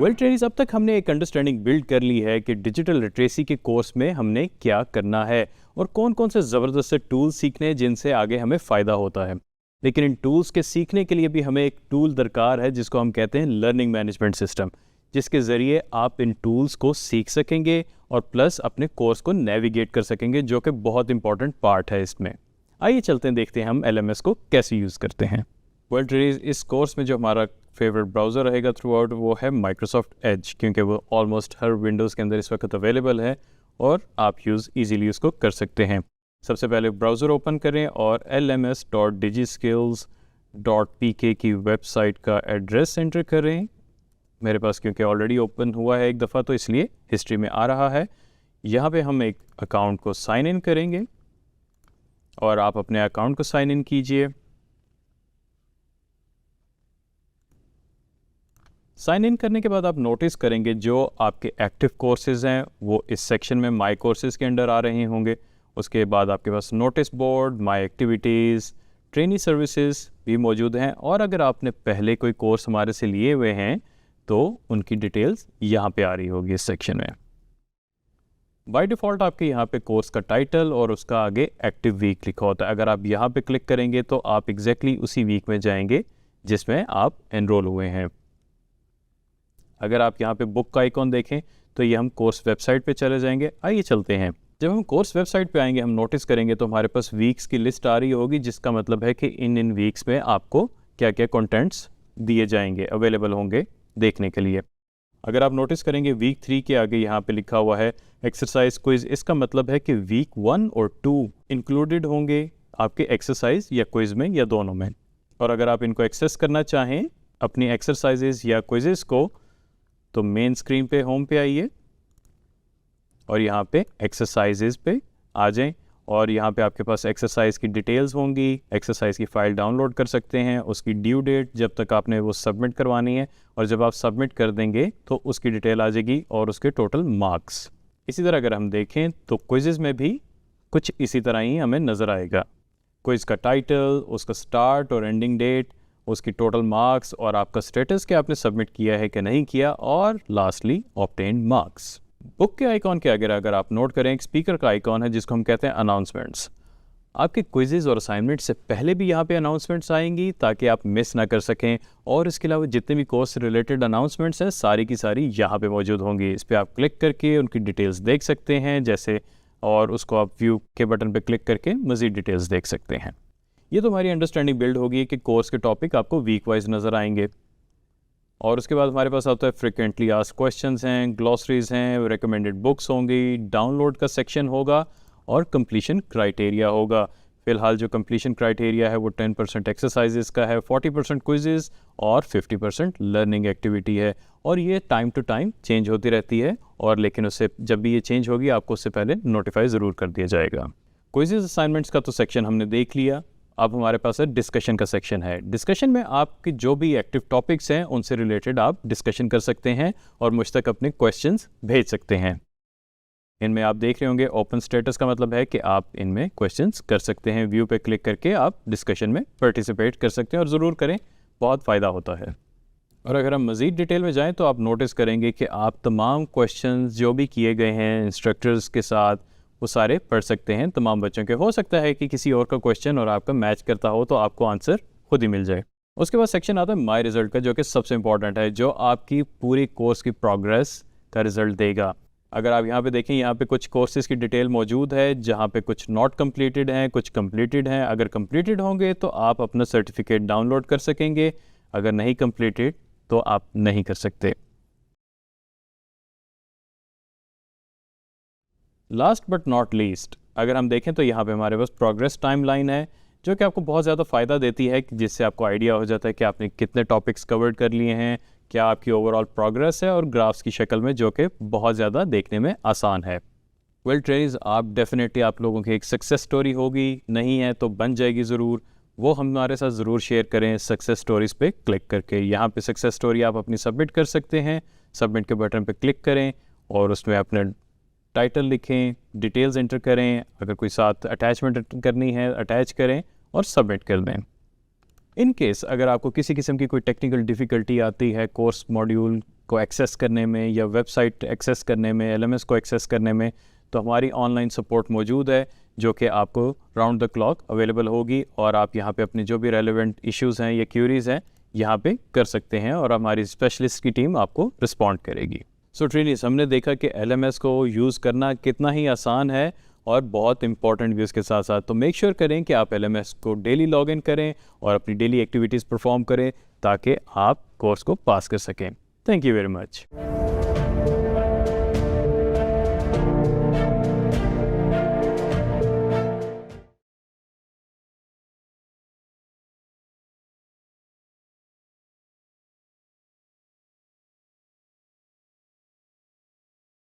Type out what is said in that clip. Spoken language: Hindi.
वेल ट्रेनिज, अब तक हमने एक अंडरस्टैंडिंग बिल्ड कर ली है कि डिजिटल लिटरेसी के कोर्स में हमने क्या करना है और कौन कौन से ज़बरदस्त से टूल्स सीखने हैं जिनसे आगे हमें फ़ायदा होता है। लेकिन इन टूल्स के सीखने के लिए भी हमें एक टूल दरकार है जिसको हम कहते हैं लर्निंग मैनेजमेंट सिस्टम, जिसके ज़रिए आप इन टूल्स को सीख सकेंगे और प्लस अपने कोर्स को नेविगेट कर सकेंगे, जो कि बहुत इंपॉर्टेंट पार्ट है इसमें। आइए चलते हैं, देखते हैं हम LMS को कैसे यूज़ करते हैं। वेल ट्रेनिज, इस कोर्स में जो हमारा फेवरेट ब्राउज़र रहेगा थ्रू आउट वो है माइक्रोसॉफ्ट एज, क्योंकि वो ऑलमोस्ट हर विंडोज़ के अंदर इस वक्त अवेलेबल है और आप ईज़िली उसको कर सकते हैं। सबसे पहले ब्राउज़र ओपन करें और lms.digiskills.pk की वेबसाइट का एड्रेस एंटर करें। मेरे पास क्योंकि ऑलरेडी ओपन हुआ है एक दफ़ा तो इसलिए हिस्ट्री में आ रहा है। यहाँ पे हम एक अकाउंट को साइन इन करेंगे और आप अपने अकाउंट को साइन इन कीजिए। साइन इन करने के बाद आप नोटिस करेंगे जो आपके एक्टिव कोर्सेज़ हैं वो इस सेक्शन में माई कोर्सेज़ के अंडर आ रहे होंगे। उसके बाद आपके पास नोटिस बोर्ड, माई एक्टिविटीज़, ट्रेनी सर्विसेज भी मौजूद हैं और अगर आपने पहले कोई कोर्स हमारे से लिए हुए हैं तो उनकी डिटेल्स यहाँ पे आ रही होगी इस सेक्शन में। बाय डिफ़ॉल्ट आपके यहाँ पे कोर्स का टाइटल और उसका आगे एक्टिव वीक लिखा होता है। अगर आप यहाँ पे क्लिक करेंगे तो आप एग्जैक्टली उसी वीक में जाएंगे जिसमें आप एनरोल हुए हैं। अगर आप यहाँ पे बुक का आइकॉन देखें तो ये हम कोर्स वेबसाइट पे चले जाएंगे। आइए चलते हैं। जब हम कोर्स वेबसाइट पे आएंगे हम नोटिस करेंगे तो हमारे पास वीक्स की लिस्ट आ रही होगी, जिसका मतलब है कि इन वीक्स में आपको क्या क्या कंटेंट्स दिए जाएंगे, अवेलेबल होंगे देखने के लिए। अगर आप नोटिस करेंगे वीक 3 के आगे यहाँ पे लिखा हुआ है एक्सरसाइज क्विज। इसका मतलब है कि वीक 1 और 2 इंक्लूडेड होंगे आपके एक्सरसाइज या क्विज में या दोनों में। और अगर आप इनको एक्सेस करना चाहें अपनी एक्सरसाइजेज या क्विजेस को तो मेन स्क्रीन पे होम पे आइए और यहाँ पे एक्सरसाइजेज पे आ जाएं और यहाँ पे आपके पास एक्सरसाइज की डिटेल्स होंगी। एक्सरसाइज की फ़ाइल डाउनलोड कर सकते हैं, उसकी ड्यू डेट जब तक आपने वो सबमिट करवानी है और जब आप सबमिट कर देंगे तो उसकी डिटेल आ जाएगी और उसके टोटल मार्क्स। इसी तरह अगर हम देखें तो क्विज़ेज़ में भी कुछ इसी तरह ही हमें नज़र आएगा। क्विज़ का टाइटल, उसका स्टार्ट और एंडिंग डेट, उसकी टोटल मार्क्स और आपका स्टेटस कि आपने सबमिट किया है कि नहीं किया, और लास्टली ऑब्टेन्ड मार्क्स। बुक के आइकॉन के आगे अगर आप नोट करें एक स्पीकर का आइकॉन है जिसको हम कहते हैं अनाउंसमेंट्स। आपके क्विजेज़ और असाइनमेंट से पहले भी यहाँ पे अनाउंसमेंट्स आएंगी ताकि आप मिस ना कर सकें, और इसके अलावा जितने भी कोर्स से रिलेटेड अनाउंसमेंट्स हैं सारी की सारी यहाँ पे मौजूद होंगी। इस पर आप क्लिक करके उनकी डिटेल्स देख सकते हैं जैसे, और उसको आप व्यू के बटन पर क्लिक करके मज़ीद डिटेल्स देख सकते हैं। ये तो हमारी अंडरस्टैंडिंग बिल्ड होगी कि कोर्स के टॉपिक आपको वीक वाइज नज़र आएंगे। और उसके बाद हमारे पास आता है फ्रिक्वेंटली आस्क्ड क्वेश्चंस हैं, ग्लॉसरीज हैं, रिकमेंडेड बुक्स होंगी, डाउनलोड का सेक्शन होगा और कंप्लीशन क्राइटेरिया होगा। फ़िलहाल जो कंप्लीशन क्राइटेरिया है वो 10% एक्सरसाइजेस का है, 40% क्विजेज़ और 50% लर्निंग एक्टिविटी है। और ये टाइम टू टाइम चेंज होती रहती है, और लेकिन उससे जब भी ये चेंज होगी आपको उससे पहले नोटिफाई ज़रूर कर दिया जाएगा। क्विजेज़ असाइनमेंट्स का तो सेक्शन हमने देख लिया। अब हमारे पास है डिस्कशन का सेक्शन है। डिस्कशन में आपके जो भी एक्टिव टॉपिक्स हैं उनसे रिलेटेड आप डिस्कशन कर सकते हैं और मुझ तक अपने क्वेश्चंस भेज सकते हैं। इनमें आप देख रहे होंगे ओपन स्टेटस का मतलब है कि आप इनमें क्वेश्चंस कर सकते हैं। व्यू पे क्लिक करके आप डिस्कशन में पार्टिसिपेट कर सकते हैं और ज़रूर करें, बहुत फ़ायदा होता है। और अगर हम मज़ीद डिटेल में जाएँ तो आप नोटिस करेंगे कि आप तमाम क्वेश्चंस जो भी किए गए हैं इंस्ट्रक्टर्स के साथ वो सारे पढ़ सकते हैं तमाम बच्चों के। हो सकता है कि किसी और का क्वेश्चन और आपका मैच करता हो तो आपको आंसर खुद ही मिल जाए। उसके बाद सेक्शन आता है माय रिज़ल्ट का, जो कि सबसे इंपॉर्टेंट है, जो आपकी पूरी कोर्स की प्रोग्रेस का रिज़ल्ट देगा। अगर आप यहाँ पे देखें, यहाँ पे कुछ कोर्सेज़ की डिटेल मौजूद है जहाँ पे कुछ नॉट कम्प्लीटेड हैं, कुछ कम्प्लीटेड हैं। अगर कम्प्लीटेड होंगे तो आप अपना सर्टिफिकेट डाउनलोड कर सकेंगे, अगर नहीं कम्प्लीटेड तो आप नहीं कर सकते। लास्ट बट नॉट लीस्ट अगर हम देखें तो यहाँ पे हमारे पास प्रोग्रेस टाइमलाइन है, जो कि आपको बहुत ज़्यादा फ़ायदा देती है, जिससे आपको आइडिया हो जाता है कि आपने कितने टॉपिक्स कवर्ड कर लिए हैं, क्या आपकी ओवरऑल प्रोग्रेस है, और ग्राफ्स की शक्ल में, जो कि बहुत ज़्यादा देखने में आसान है। वेल ट्रेनिज, आप डेफिनेटली आप लोगों की एक सक्सेस स्टोरी होगी, नहीं है तो बन जाएगी ज़रूर। वो हमारे साथ ज़रूर शेयर करें सक्सेस स्टोरीज़ पे क्लिक करके। यहाँ पे सक्सेस स्टोरी आप अपनी सबमिट कर सकते हैं। सबमिट के बटन पे क्लिक करें और उसमें अपने टाइटल लिखें, डिटेल्स एंटर करें, अगर कोई साथ अटैचमेंट करनी है अटैच करें और सबमिट कर दें। इन केस अगर आपको किसी किस्म की कोई टेक्निकल डिफ़िकल्टी आती है कोर्स मॉड्यूल को एक्सेस करने में या वेबसाइट एक्सेस करने में, LMS को एक्सेस करने में, तो हमारी ऑनलाइन सपोर्ट मौजूद है जो कि आपको राउंड द क्लॉक अवेलेबल होगी और आप यहाँ पे अपने जो भी रेलेवेंट इश्यूज़ हैं या क्यूरीज़ हैं यहाँ पे कर सकते हैं और हमारी स्पेशलिस्ट की टीम आपको रिस्पॉन्ड करेगी। सो ट्रेनिस, हमने देखा कि LMS को यूज़ करना कितना ही आसान है और बहुत इंपॉर्टेंट भी उसके साथ साथ। तो मेक श्योर करें कि आप LMS को डेली लॉगिन करें और अपनी डेली एक्टिविटीज़ परफॉर्म करें ताकि आप कोर्स को पास कर सकें। Thank you very much.